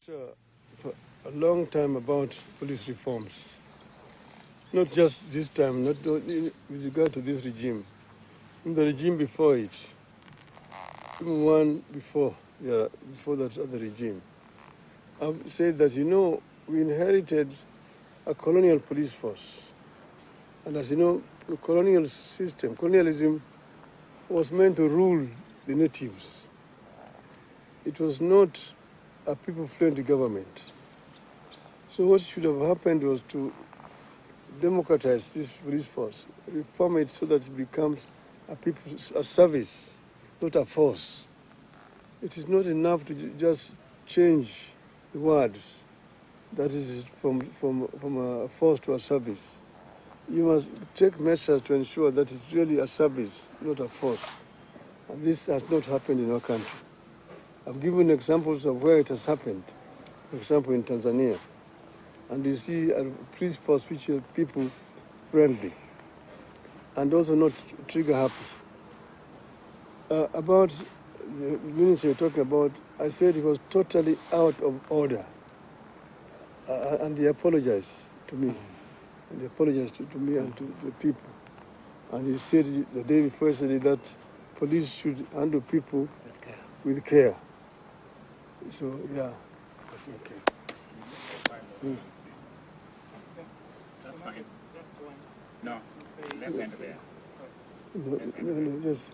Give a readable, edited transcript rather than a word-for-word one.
for a long time about police reforms. Not just this time, not with regard to this regime. In the regime before it, even one before that other regime. I've said that, we inherited a colonial police force. And as you know, the colonialism was meant to rule the natives. It was not a people-friendly government. So what should have happened was to democratize this police force, reform it so that it becomes a service, not a force. It is not enough to just change the words. That is from a force to a service. You must take measures to ensure that it's really a service, not a force. And this has not happened in our country. I've given examples of where it has happened. For example, in Tanzania. And you see a police force which is people friendly and also not trigger happy. About the minister you're talking about, I said it was totally out of order. And he apologized to me. And he apologized to me and to the people. And he said the day before yesterday that police should handle people with care. So, yeah. Okay. That's fine. No, let's end there. No, just...